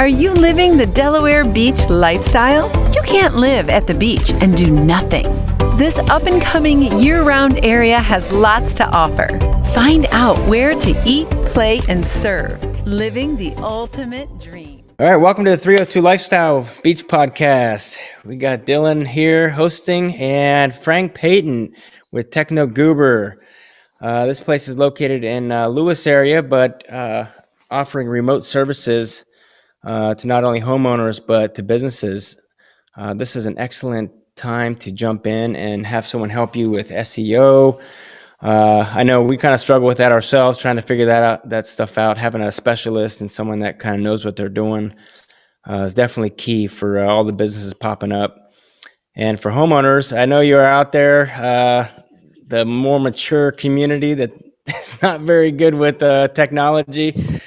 Are you living the Delaware Beach lifestyle? You can't live at the beach and do nothing. This up-and-coming year-round area has lots to offer. Find out where to eat, play, and serve. Living the ultimate dream. All right, welcome to the 302 Lifestyle Beach Podcast. We got Dylan here hosting and Frank Payton with Techno Goober. This place is located in Lewes area, but offering remote services to not only homeowners but to businesses. This is an excellent time to jump in and have someone help you with SEO. I know we kind of struggle with that ourselves, trying to figure that stuff out. Having a specialist and someone that kind of knows what they're doing is definitely key for all the businesses popping up. And for homeowners, I know you're out there, the more mature community that is not very good with technology.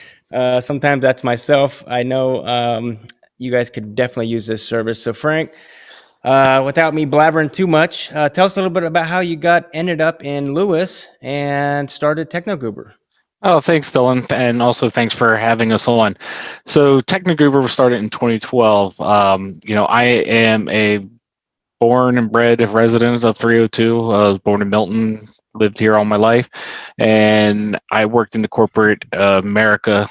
Sometimes that's myself. I know you guys could definitely use this service. So Frank, without me blabbering too much, tell us a little bit about how you ended up in Lewes and started Technogoober. Oh, thanks, Dylan, and also thanks for having us on. So Technogoober was started in 2012. I am a born and bred resident of 302. I was born in Milton, lived here all my life, and I worked in the corporate America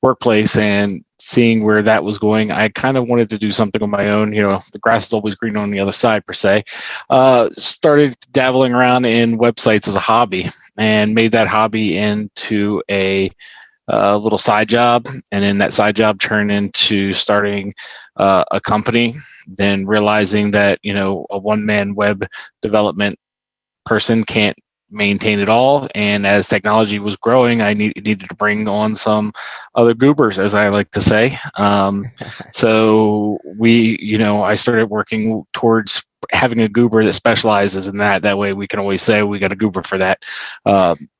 workplace, and seeing where that was going, I kind of wanted to do something on my own. The grass is always green on the other side, per se. Started dabbling around in websites as a hobby and made that hobby into a little side job. And then that side job turned into starting a company, then realizing that, a one-man web development person can't maintain it all. And as technology was growing, I needed to bring on some other goobers, as I like to say. So I started working towards having a goober that specializes in that. That way we can always say we got a goober for that.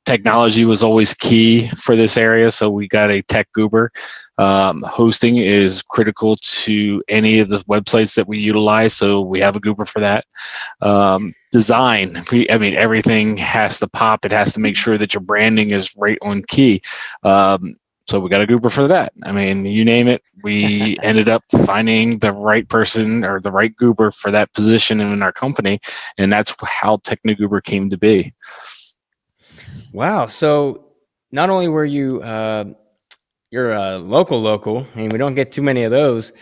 Technology was always key for this area, so we got a tech goober. Hosting is critical to any of the websites that we utilize, so we have a goober for that. Design, everything has to pop. It has to make sure that your branding is right on key. So we got a goober for that. You name it, we ended up finding the right person or the right goober for that position in our company, and that's how Technogoober came to be. Wow. So not only were you, you're a local, we don't get too many of those,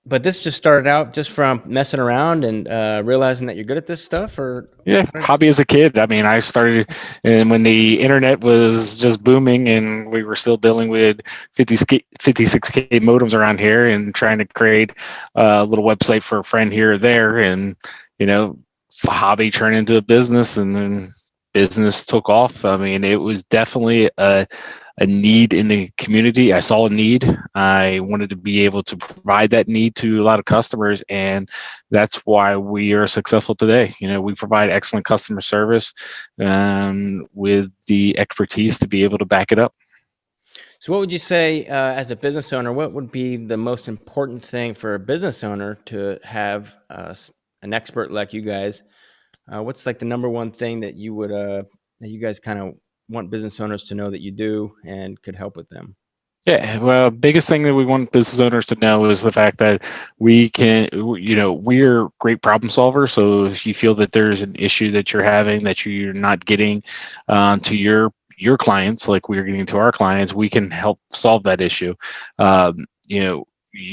but this just started out just from messing around and realizing that you're good at this stuff, or? Yeah, hobby as a kid. I started and when the internet was just booming and we were still dealing with 56K modems around here and trying to create a little website for a friend here or there. And, hobby turned into a business, and then business took off. It was definitely a need in the community. I saw a need. I wanted to be able to provide that need to a lot of customers, and that's why we are successful today. We provide excellent customer service with the expertise to be able to back it up. So what would you say as a business owner, what would be the most important thing for a business owner to have an expert like you guys? What's like the number one thing that you would that you guys kind of want business owners to know that you do and could help with them? Yeah, well, biggest thing that we want business owners to know is the fact that we're great problem solvers. So if you feel that there's an issue that you're having that you're not getting to your clients, like we're getting to our clients, we can help solve that issue.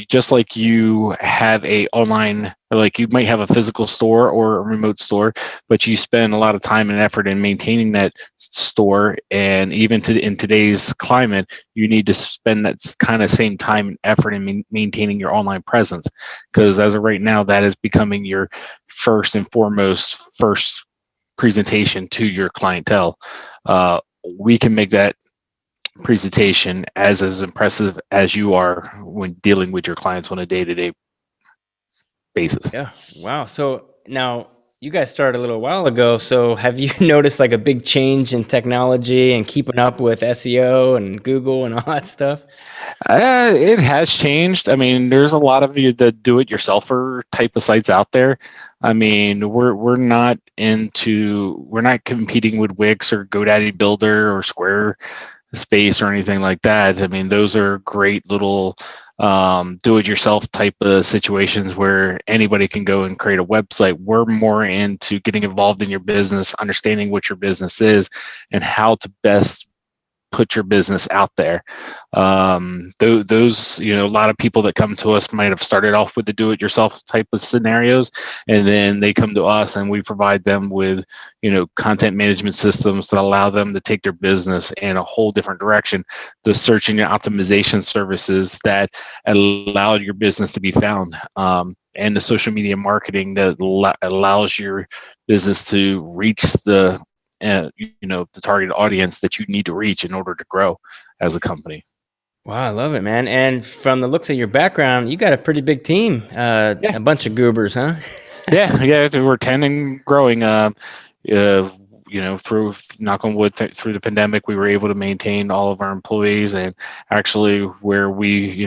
Just like you have a online, like you might have a physical store or a remote store, but you spend a lot of time and effort in maintaining that store. And even in today's climate, you need to spend that kind of same time and effort in maintaining your online presence. Because as of right now, that is becoming your first and foremost presentation to your clientele. We can make that presentation as impressive as you are when dealing with your clients on a day-to-day basis. Yeah. Wow. So now you guys started a little while ago. So have you noticed like a big change in technology and keeping up with SEO and Google and all that stuff? It has changed. There's a lot of the do-it-yourselfer type of sites out there. We're not competing with Wix or GoDaddy Builder or Square space or anything like that. I mean, those are great little do-it-yourself type of situations where anybody can go and create a website. We're more into getting involved in your business, understanding what your business is, and how to best put your business out there. Those, a lot of people that come to us might have started off with the do-it-yourself type of scenarios, and then they come to us and we provide them with, content management systems that allow them to take their business in a whole different direction. The search engine optimization services that allow your business to be found. And the social media marketing that allows your business to reach the target audience that you need to reach in order to grow as a company. Wow, I love it, man. And from the looks of your background, you got a pretty big team, Yeah, a bunch of goobers, huh? yeah. So we're 10 and growing. Through knock on wood, through the pandemic, we were able to maintain all of our employees, and actually, where we,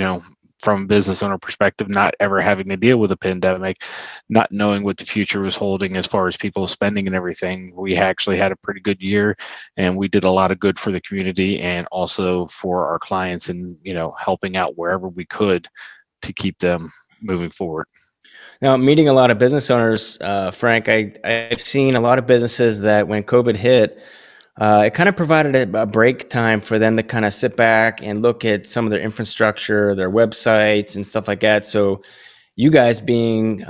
from a business owner perspective, not ever having to deal with a pandemic, not knowing what the future was holding as far as people spending and everything, we actually had a pretty good year, and we did a lot of good for the community and also for our clients, and helping out wherever we could to keep them moving forward. Now, meeting a lot of business owners, Frank, I've seen a lot of businesses that when COVID hit, it kind of provided a break time for them to kind of sit back and look at some of their infrastructure, their websites, and stuff like that. So, you guys being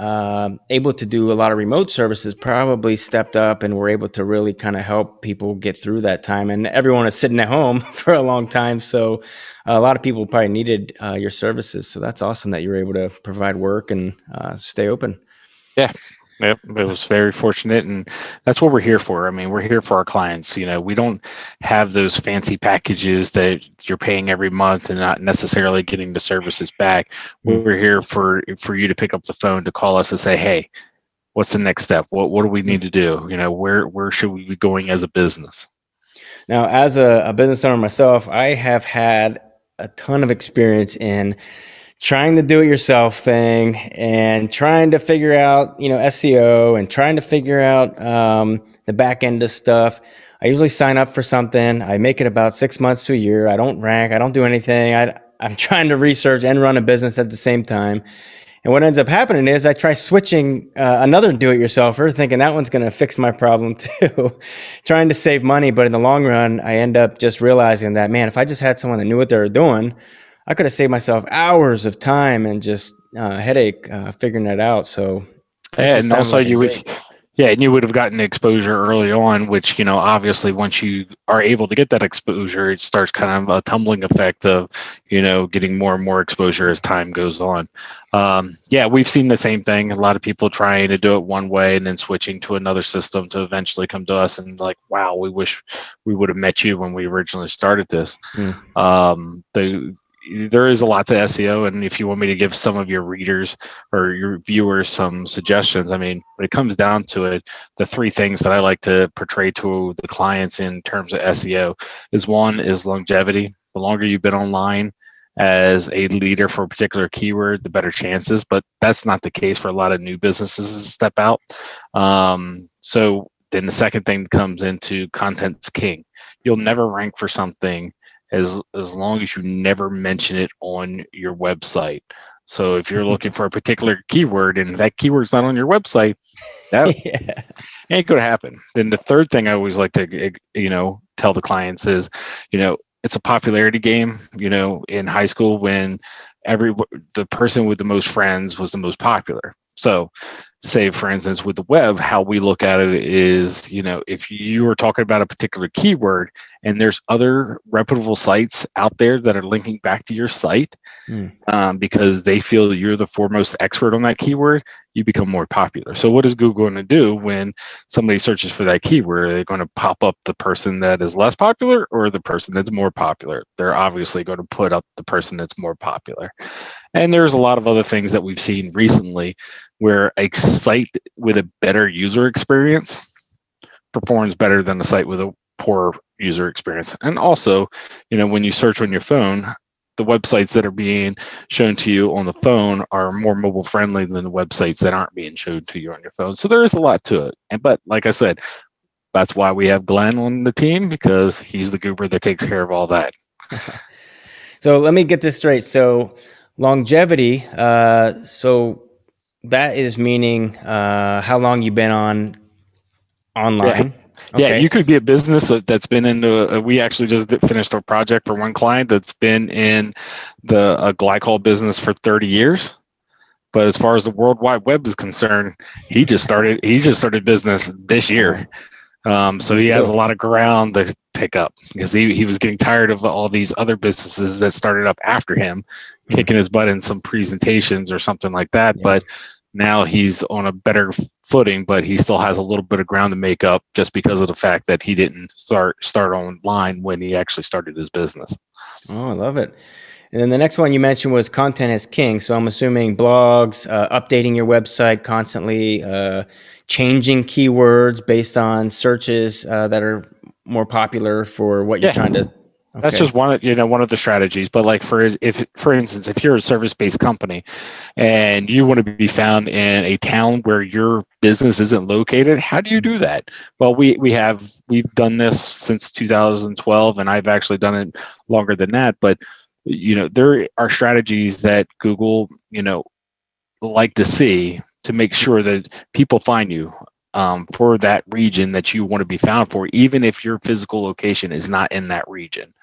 able to do a lot of remote services probably stepped up and were able to really kind of help people get through that time. And everyone is sitting at home for a long time. So a lot of people probably needed your services. So that's awesome that you were able to provide work and stay open. Yeah. Yep, it was very fortunate, and that's what we're here for. I mean, we're here for our clients. We don't have those fancy packages that you're paying every month and not necessarily getting the services back. Mm. We're here for you to pick up the phone, to call us and say, "Hey, what's the next step? What do we need to do? Where should we be going as a business?" Now, as a business owner myself, I have had a ton of experience in trying to do it yourself thing and trying to figure out, SEO and trying to figure out the back end of stuff. I usually sign up for something. I make it about 6 months to a year. I don't rank. I don't do anything. I'm trying to research and run a business at the same time. And what ends up happening is I try switching another do-it-yourselfer, thinking that one's going to fix my problem too, trying to save money. But in the long run, I end up just realizing that, man, if I just had someone that knew what they were doing, I could have saved myself hours of time and just headache figuring it out. So this Yeah, is and sounding also like a you would, great. yeah, and you would have gotten exposure early on, which, obviously once you are able to get that exposure, it starts kind of a tumbling effect of, getting more and more exposure as time goes on. Yeah, we've seen the same thing. A lot of people trying to do it one way and then switching to another system to eventually come to us and like, wow, we wish we would have met you when we originally started this. Hmm. There is a lot to SEO, and if you want me to give some of your readers or your viewers some suggestions, I mean, when it comes down to it, the three things that I like to portray to the clients in terms of SEO is, one is longevity. The longer you've been online as a leader for a particular keyword, the better chances, but that's not the case for a lot of new businesses to step out. So then the second thing comes into content's king. You'll never rank for something as long as you never mention it on your website. So if you're looking for a particular keyword and that keyword's not on your website, that Yeah. ain't going to happen. Then the third thing I always like to tell the clients is, it's a popularity game. In high school, when the person with the most friends was the most popular. So say, for instance, with the web, how we look at it is, if you are talking about a particular keyword and there's other reputable sites out there that are linking back to your site, because they feel that you're the foremost expert on that keyword, you become more popular. So what is Google going to do when somebody searches for that keyword? Are they going to pop up the person that is less popular or the person that's more popular? They're obviously going to put up the person that's more popular. And there's a lot of other things that we've seen recently where a site with a better user experience performs better than a site with a poor user experience. And also, when you search on your phone, the websites that are being shown to you on the phone are more mobile friendly than the websites that aren't being shown to you on your phone. So there is a lot to it. But like I said, that's why we have Glenn on the team, because he's the goober that takes care of all that. So let me get this straight. So longevity, so that is meaning how long you've been Yeah. online. Yeah, you Okay. could be a business that's been into. We actually just finished a project for one client that's been in the glycol business for 30 years. But as far as the World Wide Web is concerned, he just started. He just started business this year. So Good he has a deal. lot of ground to pick up, because he was getting tired of all these other businesses that started up after him, kicking his butt in some presentations or something like that. Yeah. But now he's on a better footing, but he still has a little bit of ground to make up, just because of the fact that he didn't start online when he actually started his business. Oh, I love it. And then the next one you mentioned was content is king. So I'm assuming blogs, updating your website constantly, changing keywords based on searches that are more popular for what you're Yeah. trying to. That's Okay. just one of the strategies. But like, for instance, if you're a service-based company and you want to be found in a town where your business isn't located, how do you do that? Well, we've done this since 2012, and I've actually done it longer than that. But there are strategies that Google like to see to make sure that people find you for that region that you want to be found for, even if your physical location is not in that region.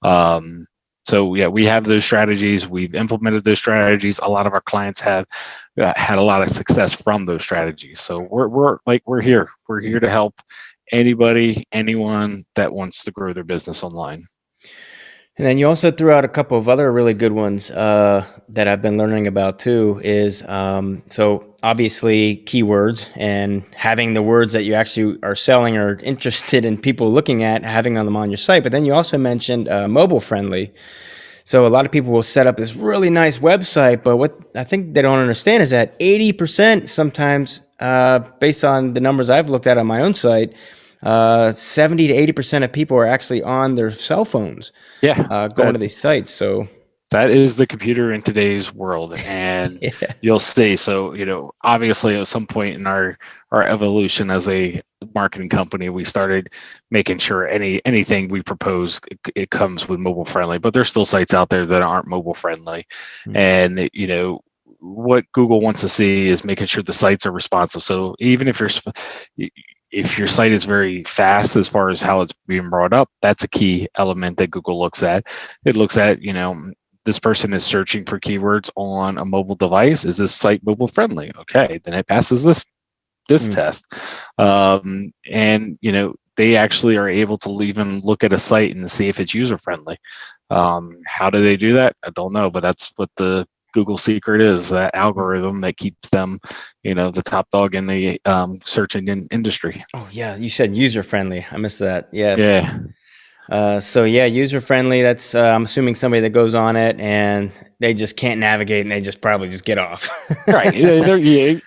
So yeah, we have those strategies. We've implemented those strategies. A lot of our clients have had a lot of success from those strategies. So we're here. We're here to help anyone that wants to grow their business online. And then you also threw out a couple of other really good ones that I've been learning about too. Is so obviously keywords and having the words that you actually are selling or interested in people looking at, having them on your site. But then you also mentioned mobile friendly. So a lot of people will set up this really nice website, but what I think they don't understand is that 80% sometimes, based on the numbers I've looked at on my own site, 70 to 80% of people are actually on their cell phones Yeah, going to these sites. So that is the computer in today's world, and yeah, you'll see. So obviously at some point in our evolution as a marketing company, we started making sure anything we propose, it comes with mobile friendly. But there's still sites out there that aren't mobile friendly, and what Google wants to see is making sure the sites are responsive. So even if your site is very fast as far as how it's being brought up, that's a key element that Google looks at. It looks at, this person is searching for keywords on a mobile device. Is this site mobile friendly? Okay, then it passes this test. And they actually are able to even look at a site and see if it's user friendly. How do they do that? I don't know, but that's what the Google secret is, that algorithm that keeps them, the top dog in the search engine industry. Oh yeah, you said user friendly. I missed that. Yes. Yeah. So yeah, user friendly. That's I'm assuming somebody that goes on it and they just can't navigate and they just probably just get off. Right.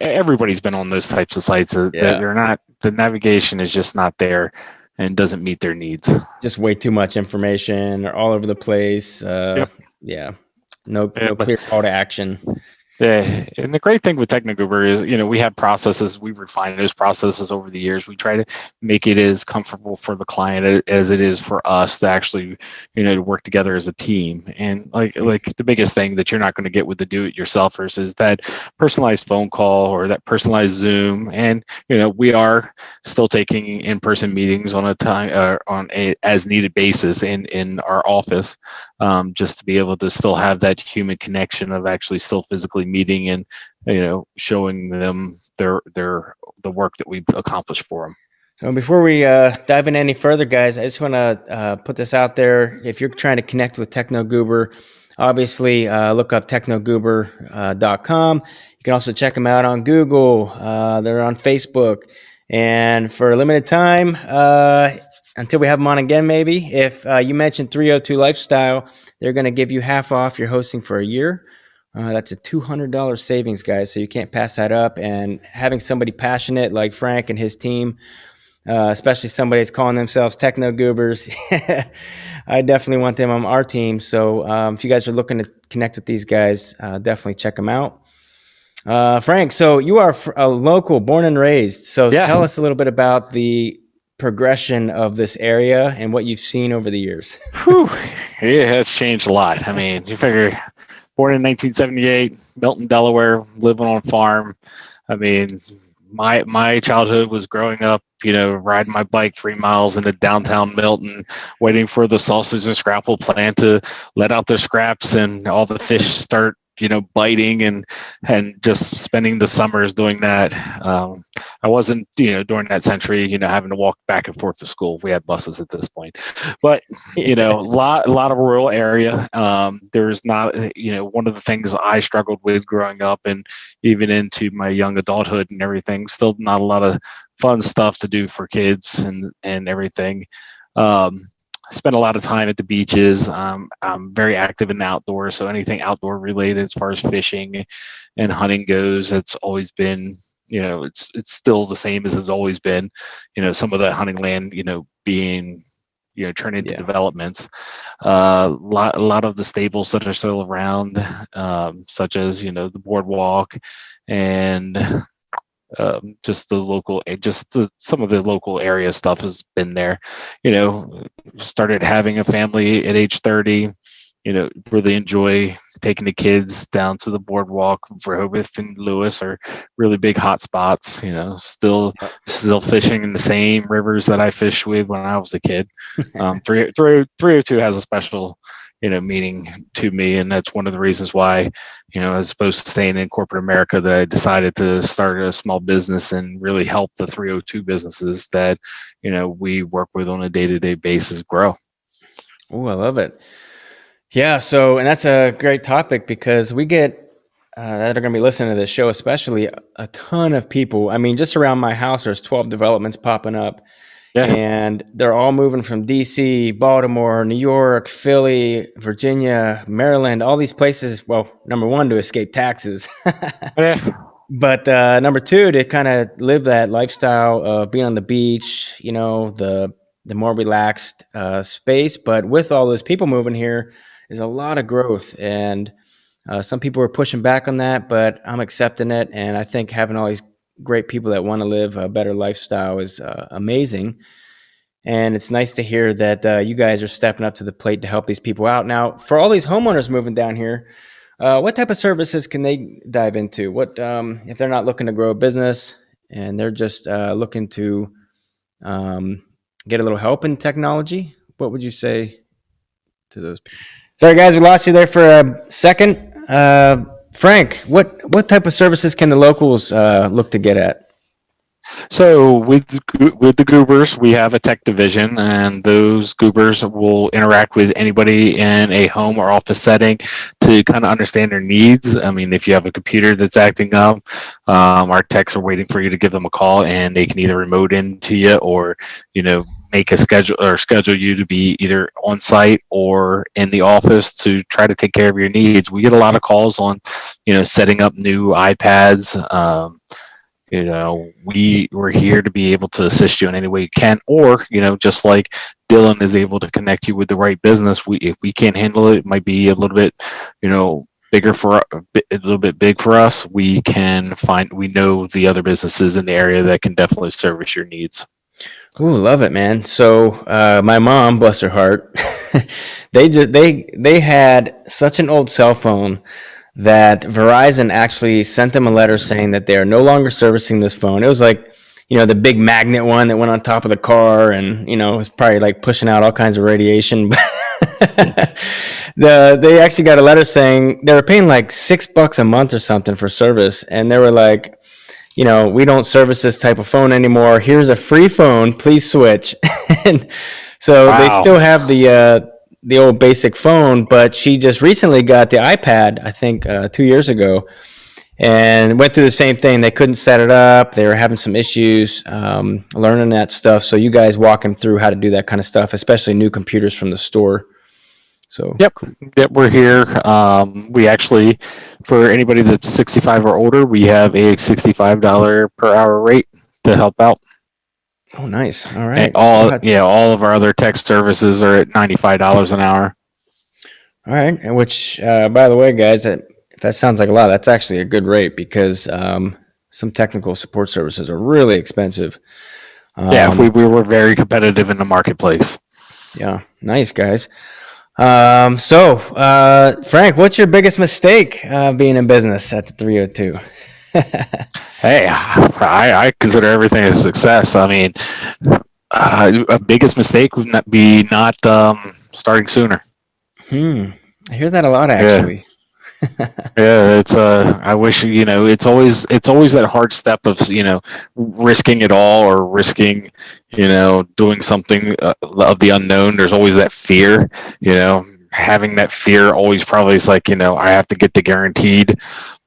Everybody's been on those types of sites that Yeah. they're not, the navigation is just not there and doesn't meet their needs. Just way too much information or all over the place. Yep. Yeah. No But clear call to action. yeah, and the great thing with Technogoober is, we have processes. We refine those processes over the years. We try to make it as comfortable for the client as it is for us to actually, to work together as a team. And like the biggest thing that you're not going to get with the do-it-yourselfers is that personalized phone call or that personalized Zoom. And we are still taking in-person meetings on a as needed basis in our office, just to be able to still have that human connection of actually still physically meeting and showing them the work that we've accomplished for them. So before we dive in any further, guys, I just want to put this out there. If you're trying to connect with Technogoober, obviously look up technogoober.com. You can also check them out on Google. They're on Facebook. And for a limited time, until we have them on again, maybe, if you mention 302 Lifestyle, they're going to give you half off your hosting for a year. That's a $200 savings, guys, so you can't pass that up. And having somebody passionate like Frank and his team, especially somebody that's calling themselves Techno Goobers, I definitely want them on our team. So if you guys are looking to connect with these guys, definitely check them out. Frank, so you are a local, born and raised. So Yeah. tell us a little bit about the progression of this area and what you've seen over the years? Whew, it has changed a lot. I mean, you figure, born in 1978, Milton, Delaware, living on a farm. I mean, my childhood was growing up, riding my bike 3 miles into downtown Milton, waiting for the sausage and scrapple plant to let out their scraps and all the fish start, biting, and just spending the summers doing that. I wasn't, during that century, having to walk back and forth to school. We had buses at this point, but a lot of rural area. There's not, one of the things I struggled with growing up and even into my young adulthood and everything, still not a lot of fun stuff to do for kids and everything. I spend a lot of time at the beaches. I'm very active in the outdoors, so anything outdoor related as far as fishing and hunting goes, it's always been, it's still the same as it's always been. Some of the hunting land, being turned into developments. A lot of the stables that are still around, such as the boardwalk and just the local, some of the local area stuff has been there. Started having a family at age 30. Really enjoy taking the kids down to the boardwalk. Rehoboth and Lewes are really big hot spots. Still fishing in the same rivers that I fished with when I was a kid. 302 has a special meaning to me, and that's one of the reasons why, as opposed to staying in corporate America, that I decided to start a small business and really help the 302 businesses that we work with on a day-to-day basis grow. Oh, I love it. Yeah, and that's a great topic because we get that are going to be listening to this show, especially a ton of people. I mean, just around my house, there's 12 developments popping up. Yeah. And they're all moving from DC, Baltimore, New York, Philly, Virginia, Maryland, all these places. Well, number one, to escape taxes. But number two, to kind of live that lifestyle of being on the beach, the more relaxed space. But with all those people moving here is a lot of growth. And some people are pushing back on that, but I'm accepting it. And I think having all these great people that want to live a better lifestyle is amazing. And it's nice to hear that you guys are stepping up to the plate to help these people out. Now, for all these homeowners moving down here, what type of services can they dive into? What if they're not looking to grow a business and they're just looking to get a little help in technology? What would you say to those people? Sorry, guys, we lost you there for a second. Frank, what type of services can the locals look to get at? So with the Goobers, we have a tech division, and those Goobers will interact with anybody in a home or office setting to kind of understand their needs. I mean, if you have a computer that's acting up, our techs are waiting for you to give them a call, and they can either remote into you or, make a schedule you to be either on site or in the office to try to take care of your needs. We get a lot of calls on, setting up new iPads. We're here to be able to assist you in any way you can, or, just like Dylan is able to connect you with the right business. If we can't handle it, it might be a little bit, a little bit big for us. We know the other businesses in the area that can definitely service your needs. Ooh, love it, man. So my mom, bless her heart, they had such an old cell phone that Verizon actually sent them a letter saying that they are no longer servicing this phone. It was like, the big magnet one that went on top of the car, and it was probably like pushing out all kinds of radiation. They actually got a letter saying they were paying like $6 a month or something for service, and they were like, we don't service this type of phone anymore. Here's a free phone. Please switch. And so They still have the old basic phone, but she just recently got the iPad, I think 2 years ago, and went through the same thing. They couldn't set it up. They were having some issues learning that stuff. So you guys walk them through how to do that kind of stuff, especially new computers from the store. So Yep, we're here. We actually, for anybody that's 65 or older, we have a $65 per hour rate to help out. Oh, nice. All right. And all of our other tech services are at $95 an hour. All right. And which, by the way, guys, if that sounds like a lot, that's actually a good rate because some technical support services are really expensive. Yeah, we, Um, we were very competitive in the marketplace. yeah, nice guys. Frank, what's your biggest mistake being in business at the 302? Hey, I consider everything a success. I mean, a biggest mistake would not be not starting sooner. I hear that a lot, Yeah, actually. yeah. It's I wish it's always that hard step of risking it all or risking doing something of the unknown. There's always that fear. Having that fear always probably is like I have to get the guaranteed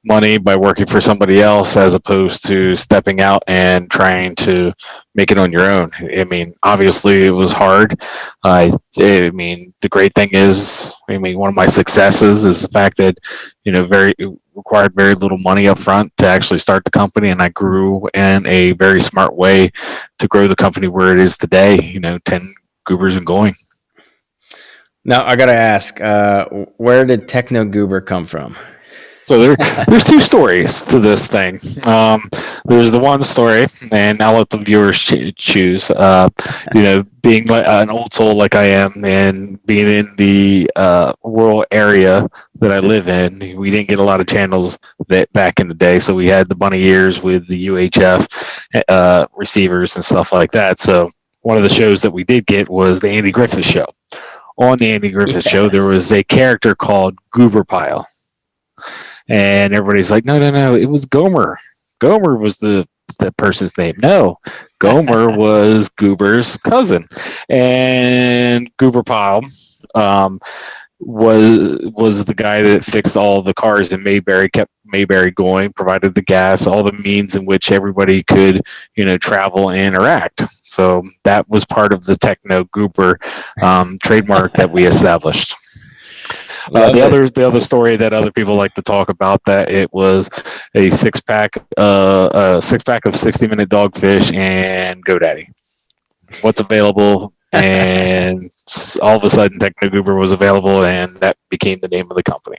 money by working for somebody else as opposed to stepping out and trying to make it on your own. I mean, obviously it was hard. I mean, the great thing is, I mean, one of my successes is the fact that, very it required very little money up front to actually start the company, and I grew in a very smart way to grow the company where it is today. 10 Goobers and going. Now, I got to ask, where did Techno Goober come from? So there's two stories to this thing. There's the one story, and I'll let the viewers choose. Being an old soul like I am, and being in the rural area that I live in, we didn't get a lot of channels that back in the day. So we had the bunny ears with the UHF receivers and stuff like that. So one of the shows that we did get was the Andy Griffith Show. On the Andy Griffith Show, there Yes. was a character called Goober Pile. And everybody's like, no, no, no, it was Gomer. Gomer was the person's name. No, Gomer was Goober's cousin, and Goober Pile was the guy that fixed all the cars in Mayberry, kept Mayberry going, provided the gas, all the means in which everybody could travel and interact. So that was part of the Techno Goober trademark that we established. Love it. The other story that other people like to talk about, that it was a six pack of 60-minute dogfish and GoDaddy. What's available, and all of a sudden Technogoober was available, and that became the name of the company.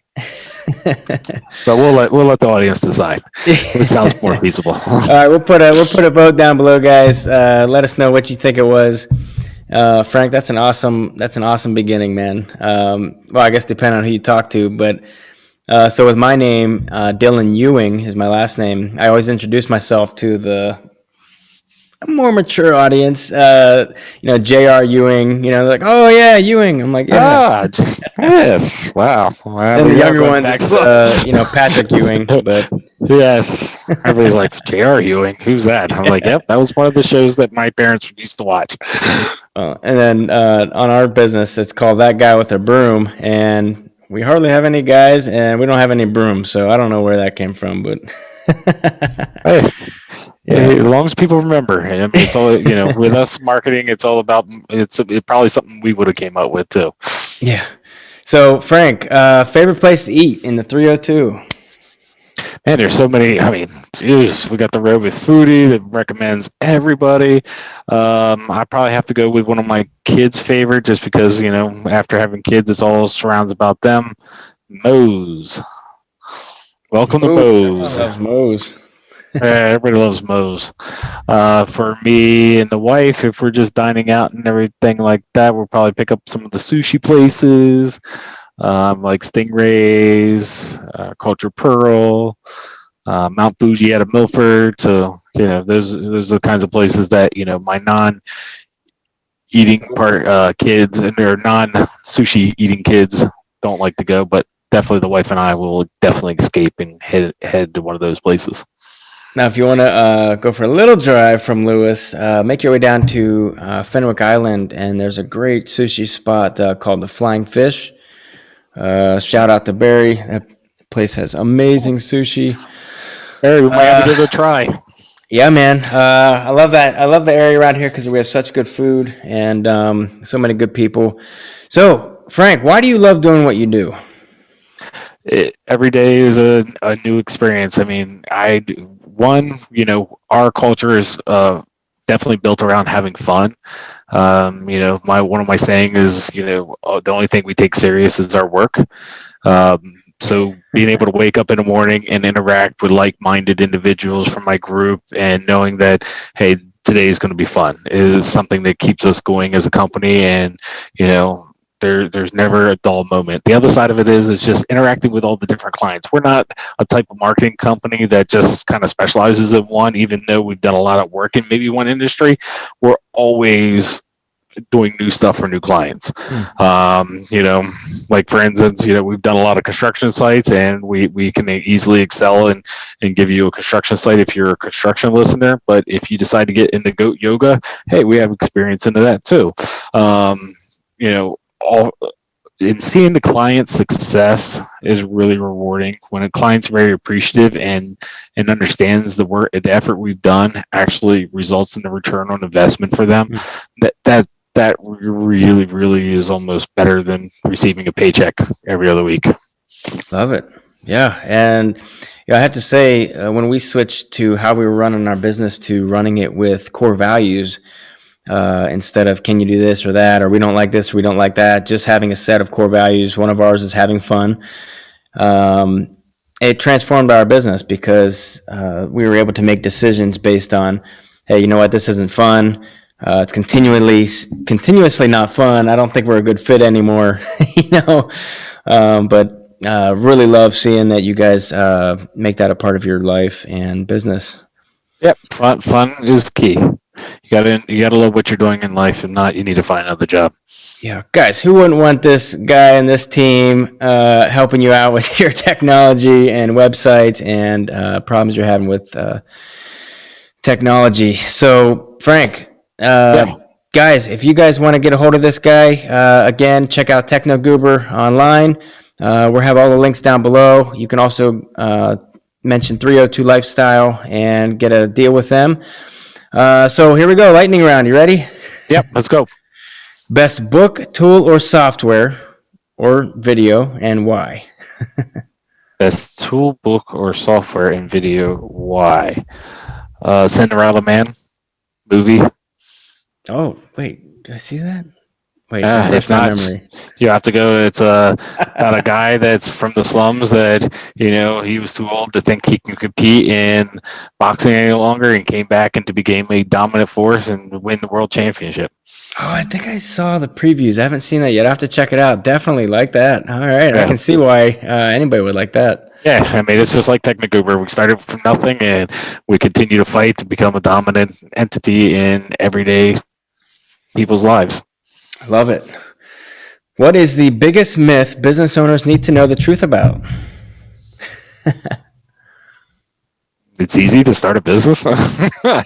But we'll let the audience decide. It sounds more feasible. All right, we'll put a vote down below, guys. Let us know what you think it was. Frank, that's an awesome beginning, man. Well, I guess depending on who you talk to, but so with my name, Dylan Ewing is my last name. I always introduce myself to the more mature audience. J.R. Ewing. They're like, oh yeah, Ewing. I'm like, yeah. Just yes, wow. Then the younger ones, it's Patrick Ewing, but. Yes. Everybody's like, J.R. Ewing, who's that? I'm like, yep, that was one of the shows that my parents used to watch. And then on our business, it's called That Guy with a Broom, and we hardly have any guys, and we don't have any brooms, so I don't know where that came from, but Hey, yeah. as long as people remember, I mean, it's all with us marketing, it's all about it's probably something we would have came up with too. Yeah. So Frank, favorite place to eat in the 302? Man, there's so many. I mean, geez, we got the Road with Foodie that recommends everybody. I probably have to go with one of my kids' favorite, just because after having kids, it's all surrounds about them. Moe's. Welcome to Moe's. I love Moe's. Everybody loves Moe's. For me and the wife, if we're just dining out and everything like that, we'll probably pick up some of the sushi places. Like Stingrays, Culture Pearl, Mount Fuji out of Milford. So those are the kinds of places that my non-eating kids and their non-sushi eating kids don't like to go. But definitely, the wife and I will definitely escape and head to one of those places. Now, if you want to go for a little drive from Lewes, make your way down to Fenwick Island, and there's a great sushi spot called the Flying Fish. Shout out to Barry. That place has amazing sushi. Barry, we might have to give it a try. Yeah, man. I love that. I love the area around here because we have such good food and so many good people. So, Frank, why do you love doing what you do? Every day is a new experience. I mean, our culture is definitely built around having fun. One of my saying is, the only thing we take serious is our work. So being able to wake up in the morning and interact with like-minded individuals from my group, and knowing that, hey, today is going to be fun. It is something that keeps us going as a company, and there's never a dull moment. The other side of it is just interacting with all the different clients. We're not a type of marketing company that just kind of specializes in one, even though we've done a lot of work in maybe one industry. We're always doing new stuff for new clients. Like for instance, we've done a lot of construction sites, and we can easily excel and give you a construction site if you're a construction listener. But if you decide to get into goat yoga, hey, we have experience into that too. All in seeing the client's success is really rewarding. When a client's very appreciative and understands the work, the effort we've done actually results in the return on investment for them. That really, really is almost better than receiving a paycheck every other week. Love it. Yeah. And I have to say, when we switched to how we were running our business to running it with core values, instead of can you do this or that, or we don't like this, or we don't like that, just having a set of core values. One of ours is having fun. It transformed our business because we were able to make decisions based on, hey, you know what, this isn't fun. It's continuously not fun. I don't think we're a good fit anymore, but really love seeing that you guys make that a part of your life and business. Yep. Fun is key. You gotta love what you're doing in life. If not, you need to find another job. Yeah, guys, who wouldn't want this guy and this team helping you out with your technology and websites and problems you're having with technology? So, Frank, guys, if you guys want to get a hold of this guy, again, check out Technogoober online. We'll have all the links down below. You can also mention 302 Lifestyle and get a deal with them. So here we go, lightning round. You ready? Yep, let's go. Best book, tool, or software, or video, and why? Best tool, book, or software and video, why? Cinderella Man movie. Oh, wait, did I see that? Wait, if not, memory. You have to go. It's about a guy that's from the slums that he was too old to think he can compete in boxing any longer, and came back and became a dominant force and win the world championship. Oh, I think I saw the previews. I haven't seen that yet. I have to check it out. Definitely like that. All right, yeah. I can see why anybody would like that. Yeah, I mean, it's just like Technogoober. We started from nothing, and we continue to fight to become a dominant entity in everyday people's lives. Love it. What is the biggest myth business owners need to know the truth about? It's easy to start a business. That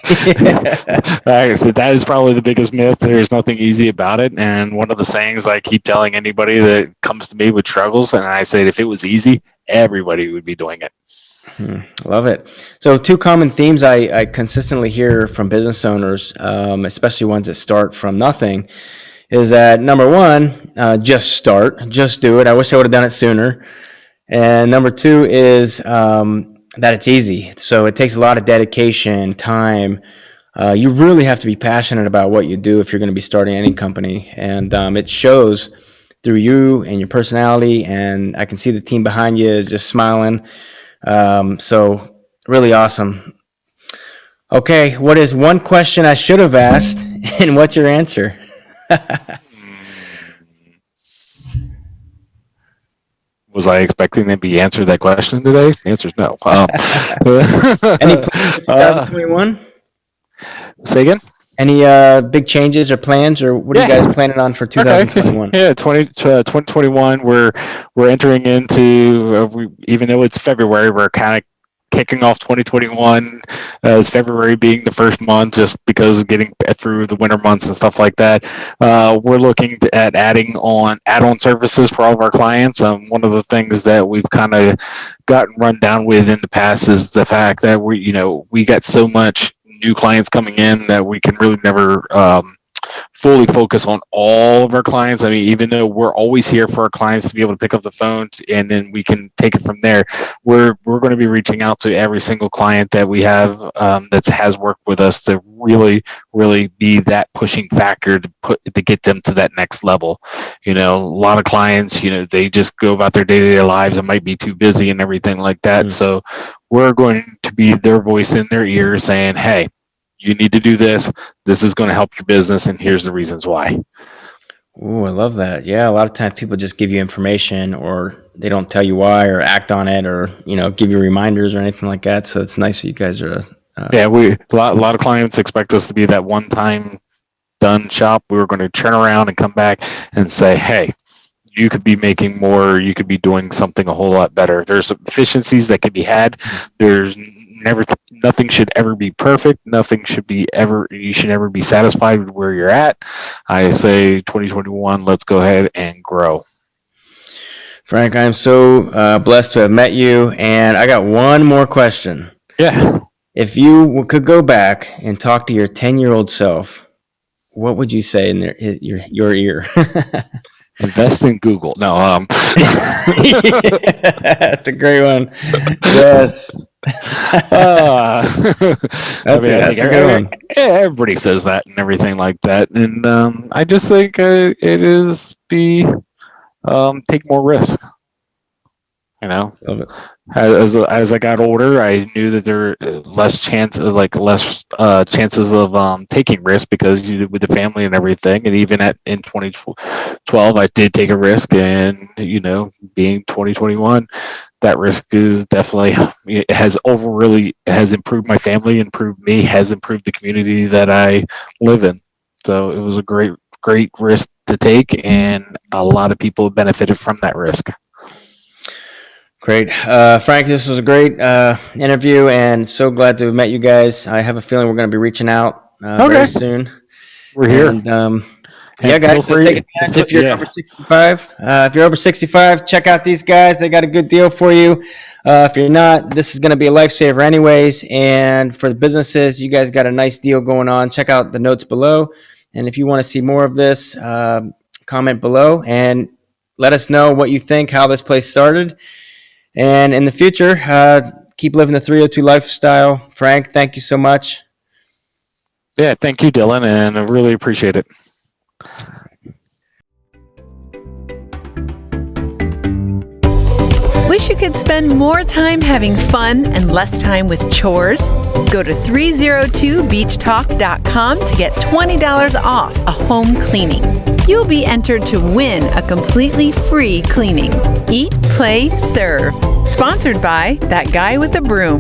is probably the biggest myth. There's nothing easy about it. And one of the sayings I keep telling anybody that comes to me with struggles, and I say, if it was easy, everybody would be doing it. Love it. So 2 common themes I consistently hear from business owners, especially ones that start from nothing, is that number 1, just start, just do it. I wish I would have done it sooner. And number 2 is that it's easy. So it takes a lot of dedication, time. You really have to be passionate about what you do if you're going to be starting any company. And it shows through you and your personality. And I can see the team behind you just smiling. So really awesome. Okay, what is one question I should have asked, and what's your answer? Was I expecting to be answered that question today? The answer is no. Any plans for 2021? Say again? Any big changes or plans, or what are you guys planning on for 2021? Okay. Yeah, 2021, we're entering into, even though it's February, we're kind of kicking off 2021 as February being the first month, just because of getting through the winter months and stuff like that. We're looking at adding on add-on services for all of our clients. One of the things that we've kind of gotten run down with in the past is the fact that we got so much new clients coming in that we can really never fully focus on all of our clients. I mean, even though we're always here for our clients to be able to pick up the phone and then we can take it from there, we're going to be reaching out to every single client that we have that has worked with us to really be that pushing factor to get them to that next level. A lot of clients, they just go about their day-to-day lives and might be too busy and everything like that. So we're going to be their voice in their ear saying, hey, you need to do this. This is going to help your business, and here's the reasons why. Ooh, I love that. Yeah, a lot of times people just give you information, or they don't tell you why, or act on it, or give you reminders or anything like that. So it's nice that you guys are. Yeah, a lot of clients expect us to be that one-time done shop. We were going to turn around and come back and say, hey, you could be making more, you could be doing something a whole lot better. There's efficiencies that can be had. There's nothing should ever be perfect. You should never be satisfied with where you're at. I say 2021, let's go ahead and grow. Frank, I'm so blessed to have met you, and I got one more question. Yeah. If you could go back and talk to your 10-year-old self, what would you say in your ear? Invest in Google. No, That's a great one. Yes. That's a good one. Everybody says that and everything like that, and I just think it is take more risk. Love it. As I got older, I knew that there were less chances of taking risks because with the family and everything. And even in 2012, I did take a risk, and being 2021, that risk is definitely has improved my family, improved me, has improved the community that I live in. So it was a great risk to take, and a lot of people benefited from that risk. Great. Frank, this was a great interview, and so glad to have met you guys. I have a feeling we're going to be reaching out very soon. We're here. And, yeah, guys, so take advantage if you're over 65. If you're over 65, check out these guys. They got a good deal for you. If you're not, this is going to be a lifesaver anyways. And for the businesses, you guys got a nice deal going on. Check out the notes below. And if you want to see more of this, comment below and let us know what you think, how this place started. And in the future, keep living the 302 lifestyle. Frank, thank you so much. Yeah, thank you, Dylan, and I really appreciate it. Wish you could spend more time having fun and less time with chores? Go to 302beachtalk.com to get $20 off a home cleaning. You'll be entered to win a completely free cleaning. Eat, play, serve. Sponsored by That Guy with a Broom.